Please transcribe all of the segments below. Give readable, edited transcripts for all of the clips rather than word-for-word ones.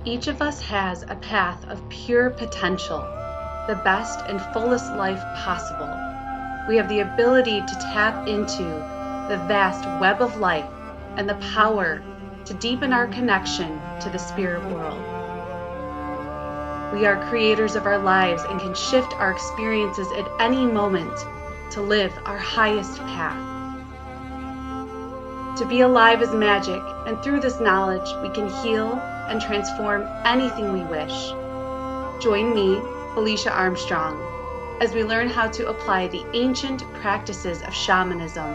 Each of us has a path of pure potential, the best and fullest life possible. We have the ability to tap into the vast web of life and the power to deepen our connection to the spirit world. We are creators of our lives and can shift our experiences at any moment to live our highest path. To be alive is magic, and through this knowledge, we can heal and transform anything we wish. Join me, Felicia Armstrong, as we learn how to apply the ancient practices of shamanism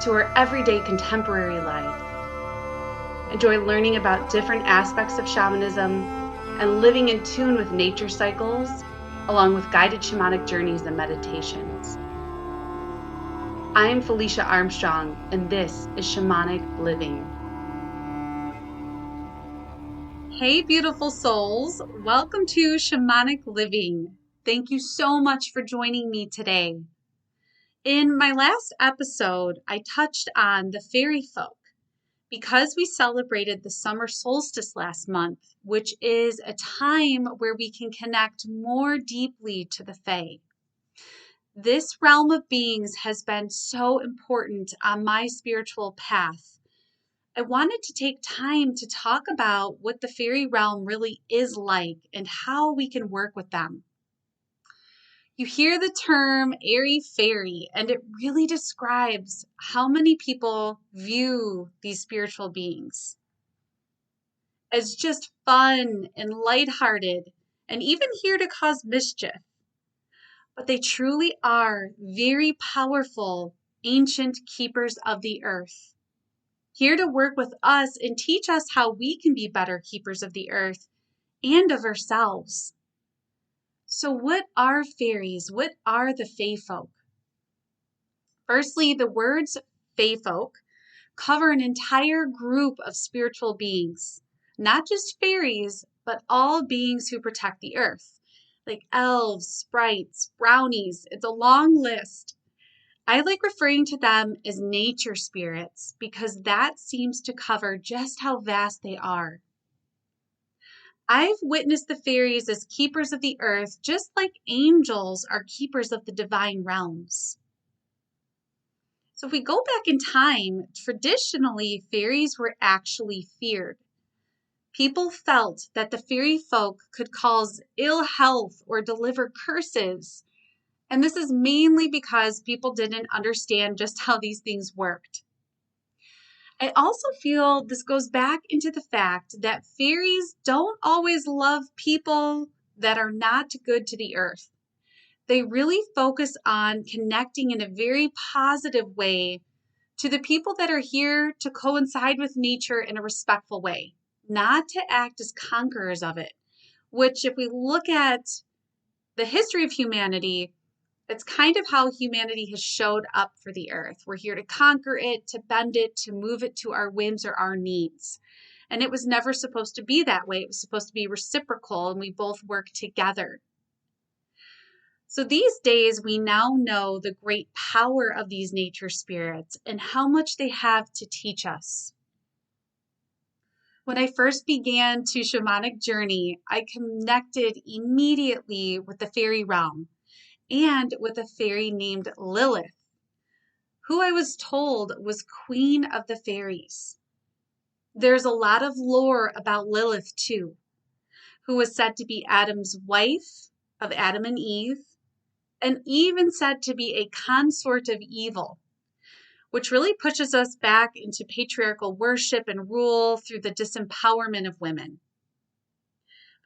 to our everyday contemporary life. Enjoy learning about different aspects of shamanism and living in tune with nature cycles, along with guided shamanic journeys and meditations. I'm Felicia Armstrong, and this is Shamanic Living. Hey, beautiful souls. Welcome to Shamanic Living. Thank you so much for joining me today. In my last episode, I touched on the fairy folk because we celebrated the summer solstice last month, which is a time where we can connect more deeply to the Fey. This realm of beings has been so important on my spiritual path. I wanted to take time to talk about what the fairy realm really is like and how we can work with them. You hear the term airy fairy, and it really describes how many people view these spiritual beings as just fun and lighthearted and even here to cause mischief. But they truly are very powerful, ancient keepers of the earth, here to work with us and teach us how we can be better keepers of the earth and of ourselves. So what are fairies? What are the Fey folk? Firstly, the words Fey folk cover an entire group of spiritual beings, not just fairies, but all beings who protect the earth, like elves, sprites, brownies. It's a long list. I like referring to them as nature spirits because that seems to cover just how vast they are. I've witnessed the fairies as keepers of the earth, just like angels are keepers of the divine realms. So if we go back in time, traditionally, fairies were actually feared. People felt that the fairy folk could cause ill health or deliver curses. And this is mainly because people didn't understand just how these things worked. I also feel this goes back into the fact that fairies don't always love people that are not good to the earth. They really focus on connecting in a very positive way to the people that are here to coincide with nature in a respectful way, not to act as conquerors of it, which if we look at the history of humanity, it's kind of how humanity has showed up for the earth. We're here to conquer it, to bend it, to move it to our whims or our needs. And it was never supposed to be that way. It was supposed to be reciprocal, and we both work together. So these days, we now know the great power of these nature spirits and how much they have to teach us. When I first began to shamanic journey, I connected immediately with the fairy realm and with a fairy named Lilith, who I was told was queen of the fairies. There's a lot of lore about Lilith too, who was said to be Adam's wife of Adam and Eve, and even said to be a consort of evil, which really pushes us back into patriarchal worship and rule through the disempowerment of women.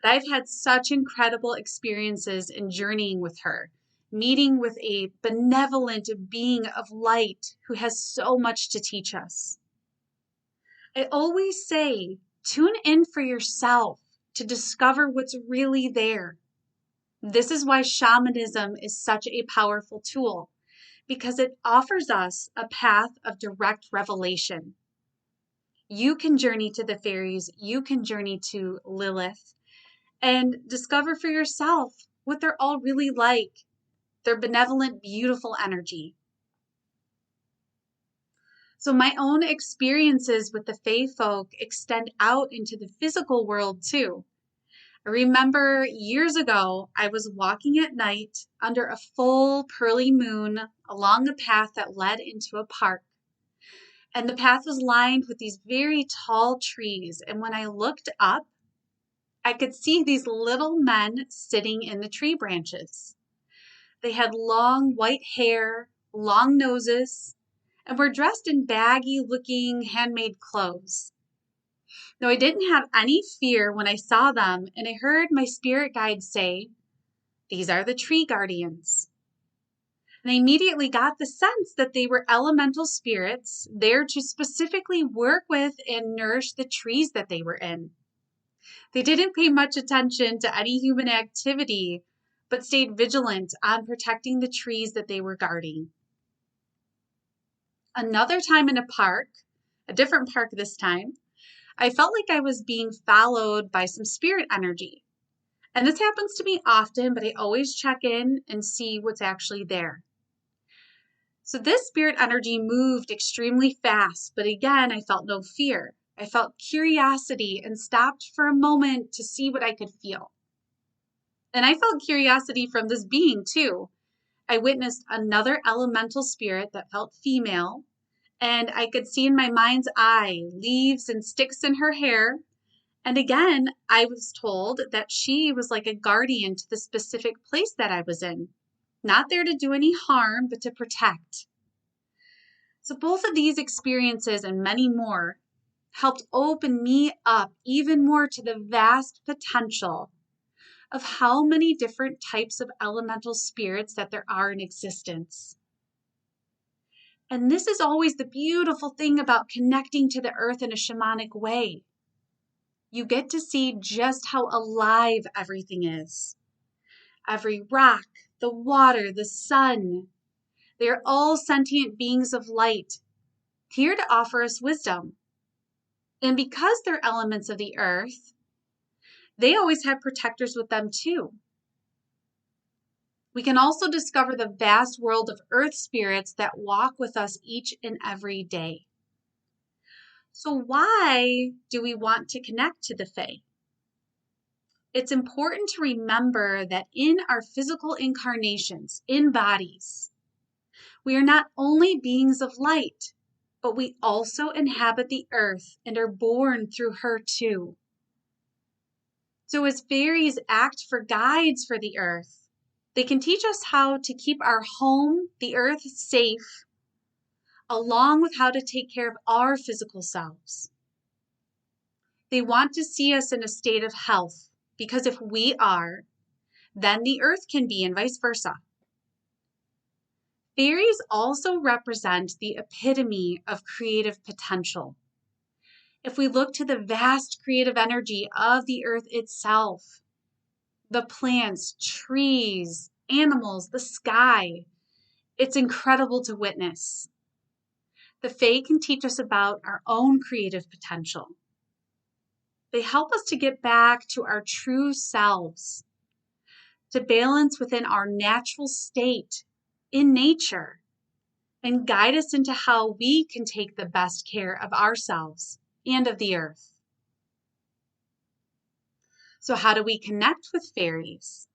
But I've had such incredible experiences in journeying with her, meeting with a benevolent being of light who has so much to teach us. I always say, tune in for yourself to discover what's really there. This is why shamanism is such a powerful tool, because it offers us a path of direct revelation. You can journey to the fairies, you can journey to Lilith, and discover for yourself what they're all really like, their benevolent, beautiful energy. So my own experiences with the Fae folk extend out into the physical world too. I remember years ago, I was walking at night under a full pearly moon along a path that led into a park. And the path was lined with these very tall trees. And when I looked up, I could see these little men sitting in the tree branches. They had long white hair, long noses, and were dressed in baggy looking handmade clothes. Now, I didn't have any fear when I saw them, and I heard my spirit guide say, "These are the tree guardians." And I immediately got the sense that they were elemental spirits there to specifically work with and nourish the trees that they were in. They didn't pay much attention to any human activity, but stayed vigilant on protecting the trees that they were guarding. Another time in a park, a different park this time, I felt like I was being followed by some spirit energy. And this happens to me often, but I always check in and see what's actually there. So this spirit energy moved extremely fast, but again, I felt no fear. I felt curiosity and stopped for a moment to see what I could feel. And I felt curiosity from this being too. I witnessed another elemental spirit that felt female, and I could see in my mind's eye leaves and sticks in her hair. And again, I was told that she was like a guardian to the specific place that I was in, not there to do any harm, but to protect. So both of these experiences and many more helped open me up even more to the vast potential of how many different types of elemental spirits that there are in existence. And this is always the beautiful thing about connecting to the earth in a shamanic way. You get to see just how alive everything is. Every rock, the water, the sun, they are all sentient beings of light, here to offer us wisdom. And because they're elements of the earth, they always have protectors with them too. We can also discover the vast world of earth spirits that walk with us each and every day. So why do we want to connect to the Fae? It's important to remember that in our physical incarnations, in bodies, we are not only beings of light, but we also inhabit the earth and are born through her too. So as fairies act for guides for the earth, they can teach us how to keep our home, the earth, safe, along with how to take care of our physical selves. They want to see us in a state of health, because if we are, then the earth can be, and vice versa. Fairies also represent the epitome of creative potential. If we look to the vast creative energy of the earth itself, the plants, trees, animals, the sky, it's incredible to witness. The Fae can teach us about our own creative potential. They help us to get back to our true selves, to balance within our natural state in nature, and guide us into how we can take the best care of ourselves and of the earth. So how do we connect with fairies?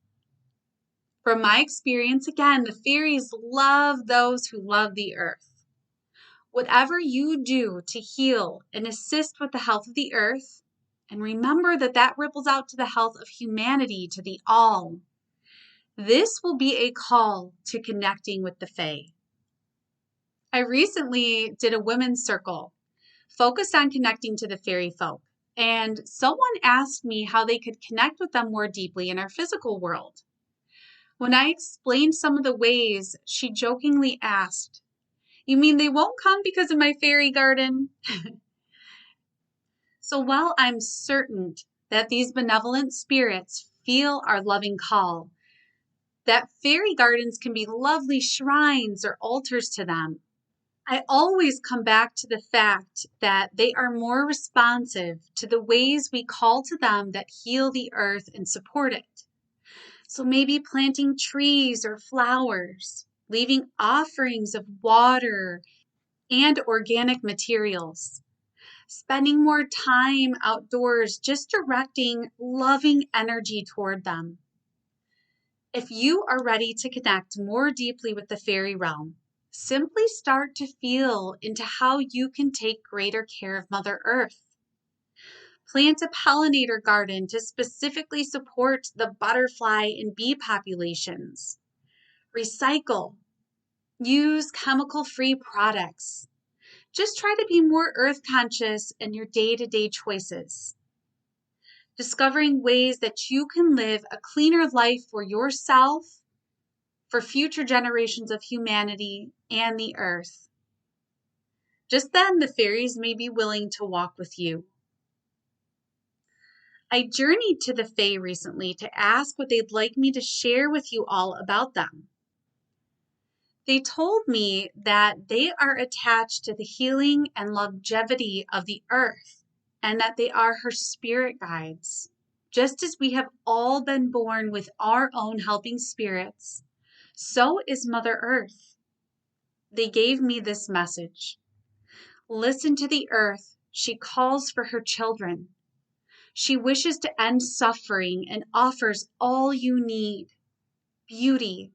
From my experience, again, the fairies love those who love the earth. Whatever you do to heal and assist with the health of the earth, and remember that that ripples out to the health of humanity, to the all, this will be a call to connecting with the Fae. I recently did a women's circle focused on connecting to the fairy folk. And someone asked me how they could connect with them more deeply in our physical world. When I explained some of the ways, she jokingly asked, "You mean they won't come because of my fairy garden?" So while I'm certain that these benevolent spirits feel our loving call, that fairy gardens can be lovely shrines or altars to them, I always come back to the fact that they are more responsive to the ways we call to them that heal the earth and support it. So maybe planting trees or flowers, leaving offerings of water, and organic materials. Spending more time outdoors, just directing loving energy toward them. If you are ready to connect more deeply with the fairy realm, simply start to feel into how you can take greater care of Mother Earth. Plant a pollinator garden to specifically support the butterfly and bee populations. Recycle. Use chemical-free products. Just try to be more earth conscious in your day-to-day choices. Discovering ways that you can live a cleaner life for yourself, for future generations of humanity and the earth. Just then, the fairies may be willing to walk with you. I journeyed to the Fae recently to ask what they'd like me to share with you all about them. They told me that they are attached to the healing and longevity of the earth, and that they are her spirit guides. Just as we have all been born with our own helping spirits, so is Mother Earth. They gave me this message. Listen to the earth. She calls for her children. She wishes to end suffering and offers all you need: beauty,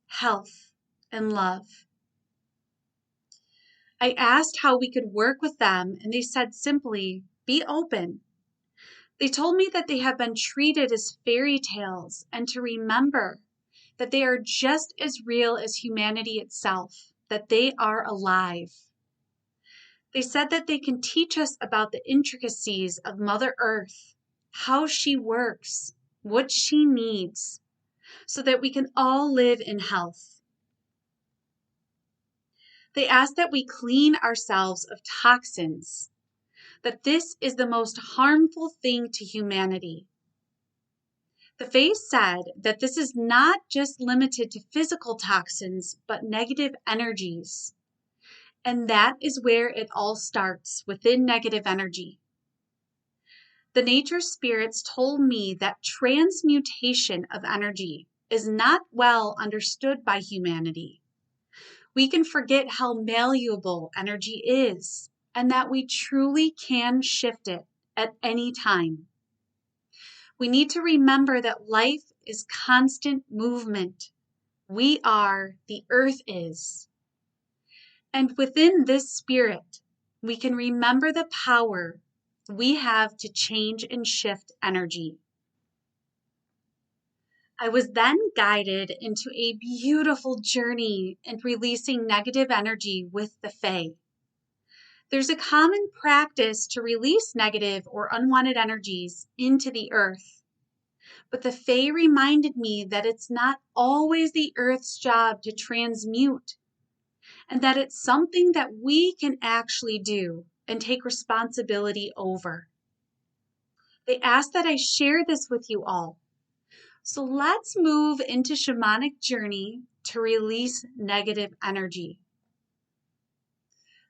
health, and love. I asked how we could work with them, and they said simply, be open. They told me that they have been treated as fairy tales and to remember that they are just as real as humanity itself, that they are alive. They said that they can teach us about the intricacies of Mother Earth, how she works, what she needs, so that we can all live in health. They ask that we clean ourselves of toxins, that this is the most harmful thing to humanity. The Fae said that this is not just limited to physical toxins, but negative energies. And that is where it all starts, within negative energy. The nature spirits told me that transmutation of energy is not well understood by humanity. We can forget how malleable energy is, and that we truly can shift it at any time. We need to remember that life is constant movement. We are, the earth is. And within this spirit, we can remember the power we have to change and shift energy. I was then guided into a beautiful journey in releasing negative energy with the Fae. There's a common practice to release negative or unwanted energies into the earth. But the Fae reminded me that it's not always the earth's job to transmute, and that it's something that we can actually do and take responsibility over. They asked that I share this with you all. So let's move into shamanic journey to release negative energy.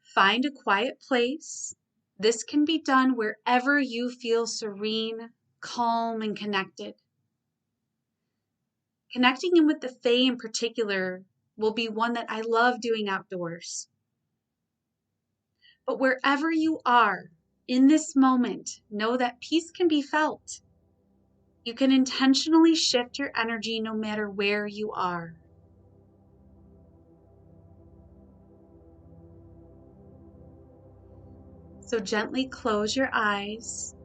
Find a quiet place. This can be done wherever you feel serene, calm, and connected. Connecting in with the Fae in particular will be one that I love doing outdoors. But wherever you are in this moment, know that peace can be felt. You can intentionally shift your energy no matter where you are. So gently close your eyes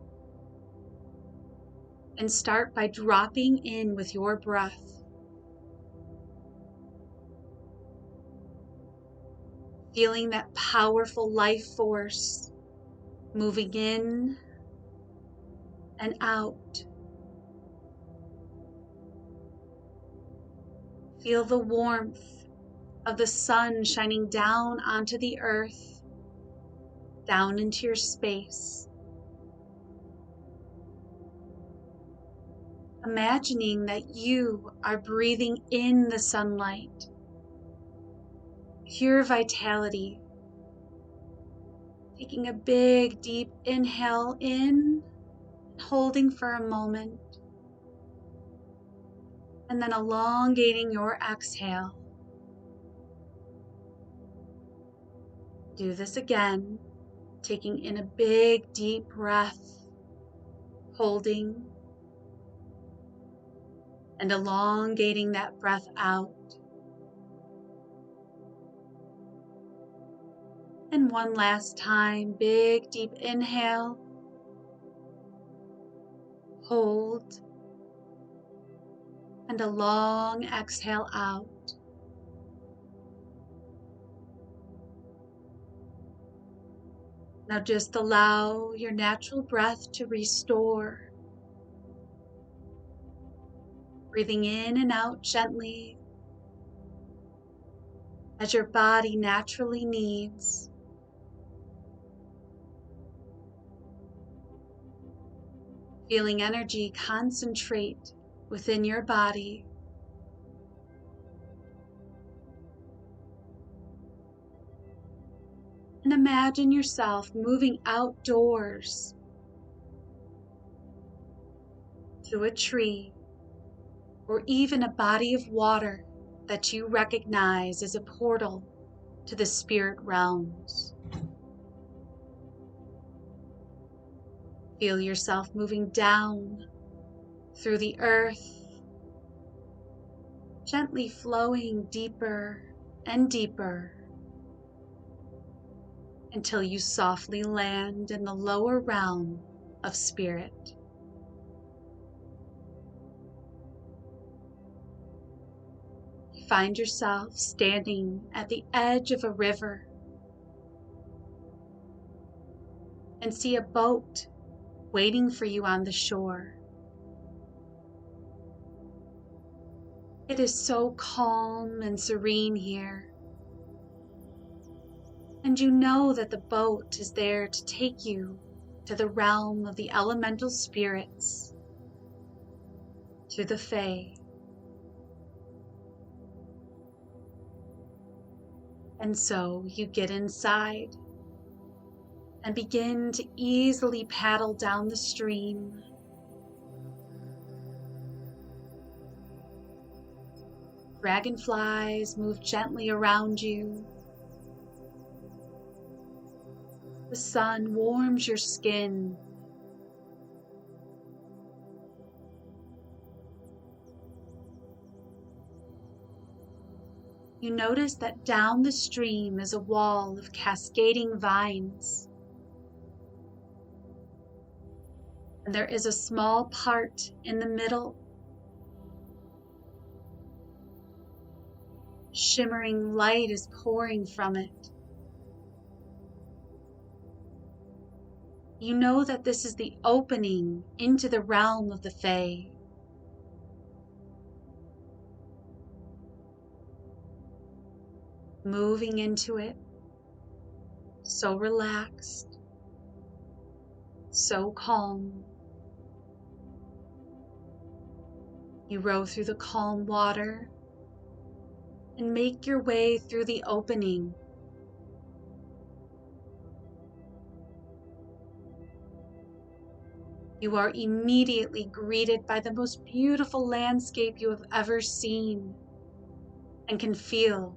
and start by dropping in with your breath. Feeling that powerful life force moving in and out. Feel the warmth of the sun shining down onto the earth, down into your space. Imagining that you are breathing in the sunlight, pure vitality. Taking a big, deep inhale in, holding for a moment, and then elongating your exhale. Do this again, taking in a big, deep breath, holding, and elongating that breath out. And one last time, big, deep inhale, hold, and a long exhale out. Now just allow your natural breath to restore. Breathing in and out gently as your body naturally needs. Feeling energy concentrate within your body. And imagine yourself moving outdoors to a tree or even a body of water that you recognize as a portal to the spirit realms. Feel yourself moving down through the earth, gently flowing deeper and deeper until you softly land in the lower realm of spirit. Find yourself standing at the edge of a river and see a boat waiting for you on the shore. It is so calm and serene here, and you know that the boat is there to take you to the realm of the elemental spirits, to the Fey. And so you get inside and begin to easily paddle down the stream. Dragonflies move gently around you. The sun warms your skin. You notice that down the stream is a wall of cascading vines. And there is a small part in the middle. Shimmering light is pouring from it. You know that this is the opening into the realm of the Fey. Moving into it, so relaxed, so calm. You row through the calm water and make your way through the opening. You are immediately greeted by the most beautiful landscape you have ever seen and can feel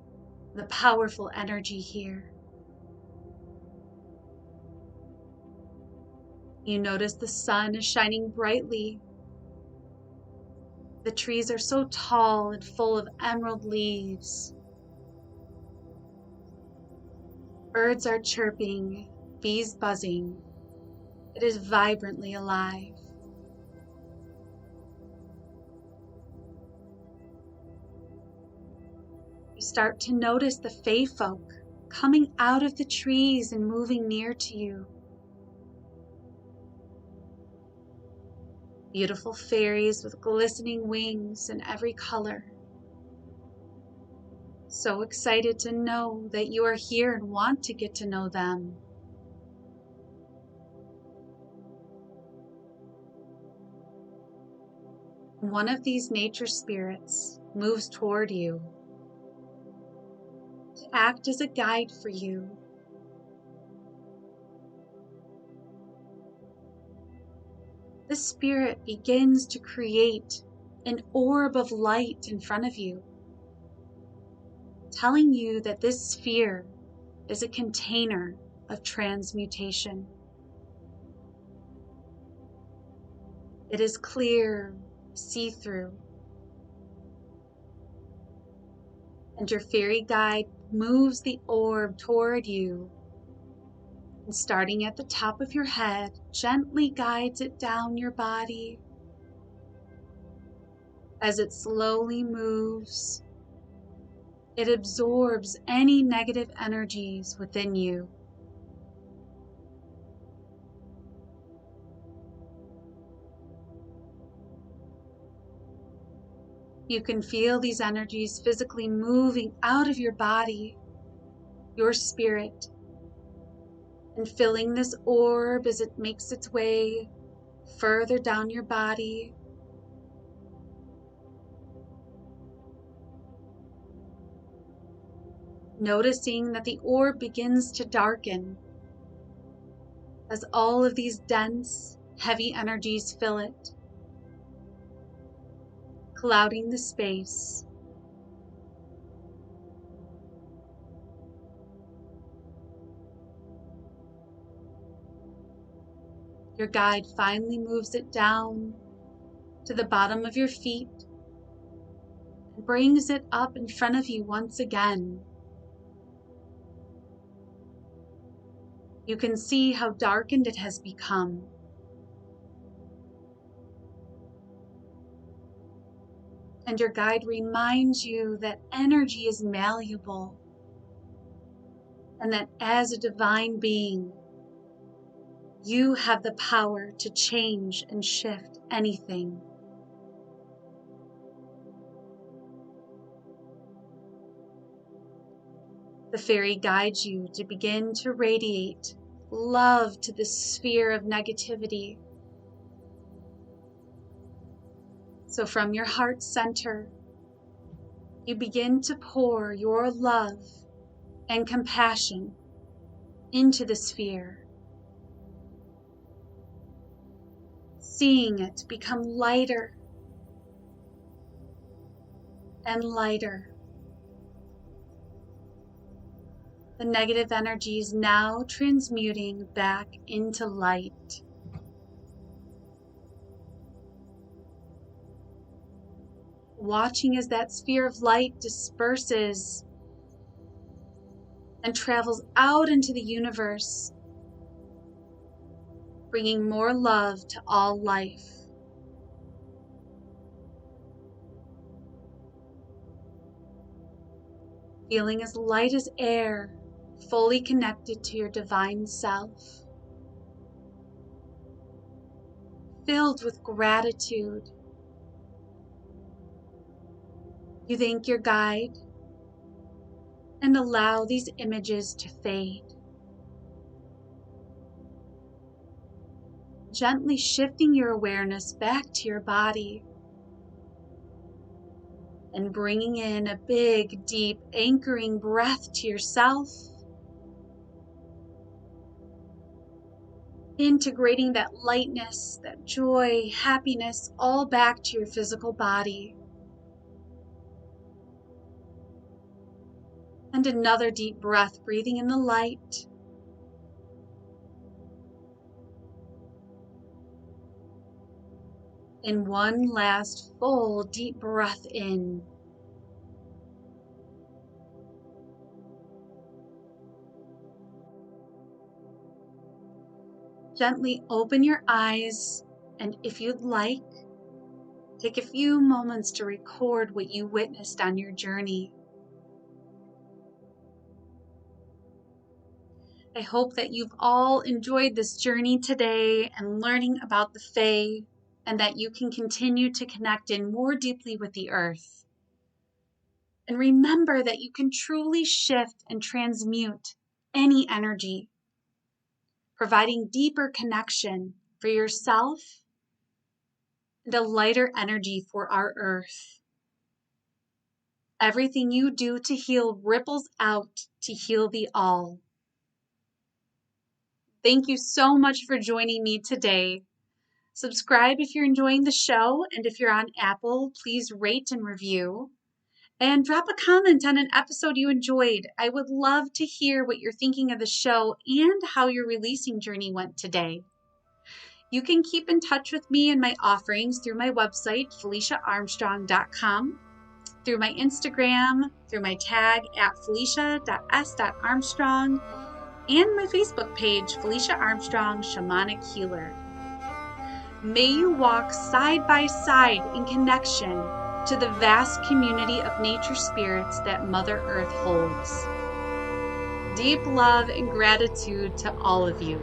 the powerful energy here. You notice the sun is shining brightly. The trees are so tall and full of emerald leaves. Birds are chirping, bees buzzing. It is vibrantly alive. You start to notice the Fey folk coming out of the trees and moving near to you. Beautiful fairies with glistening wings in every color. So excited to know that you are here and want to get to know them. One of these nature spirits moves toward you to act as a guide for you. The spirit begins to create an orb of light in front of you, telling you that this sphere is a container of transmutation. It is clear, see-through, and your fairy guide moves the orb toward you, and starting at the top of your head, gently guides it down your body. As it slowly moves, it absorbs any negative energies within you. You can feel these energies physically moving out of your body, your spirit, and filling this orb as it makes its way further down your body. Noticing that the orb begins to darken as all of these dense, heavy energies fill it, clouding the space. Your guide finally moves it down to the bottom of your feet and brings it up in front of you once again. You can see how darkened it has become. And your guide reminds you that energy is malleable, and that as a divine being, you have the power to change and shift anything. The fairy guides you to begin to radiate love to the sphere of negativity. So from your heart center, you begin to pour your love and compassion into the sphere, seeing it become lighter and lighter. The negative energy is now transmuting back into light. Watching as that sphere of light disperses and travels out into the universe, bringing more love to all life. Feeling as light as air, fully connected to your divine self. Filled with gratitude, you thank your guide and allow these images to fade. Gently shifting your awareness back to your body and bringing in a big, deep, anchoring breath to yourself. Integrating that lightness, that joy, happiness, all back to your physical body. And another deep breath, breathing in the light. And one last full deep breath in. Gently open your eyes, and if you'd like, take a few moments to record what you witnessed on your journey. I hope that you've all enjoyed this journey today and learning about the Fae, and that you can continue to connect in more deeply with the earth. And remember that you can truly shift and transmute any energy, providing deeper connection for yourself and a lighter energy for our earth. Everything you do to heal ripples out to heal the all. Thank you so much for joining me today. Subscribe if you're enjoying the show, and if you're on Apple, please rate and review. And drop a comment on an episode you enjoyed. I would love to hear what you're thinking of the show and how your releasing journey went today. You can keep in touch with me and my offerings through my website, FeliciaArmstrong.com, through my Instagram, through my tag at Felicia.s.Armstrong, and my Facebook page, Felicia Armstrong, Shamanic Healer. May you walk side by side in connection to the vast community of nature spirits that Mother Earth holds. Deep love and gratitude to all of you.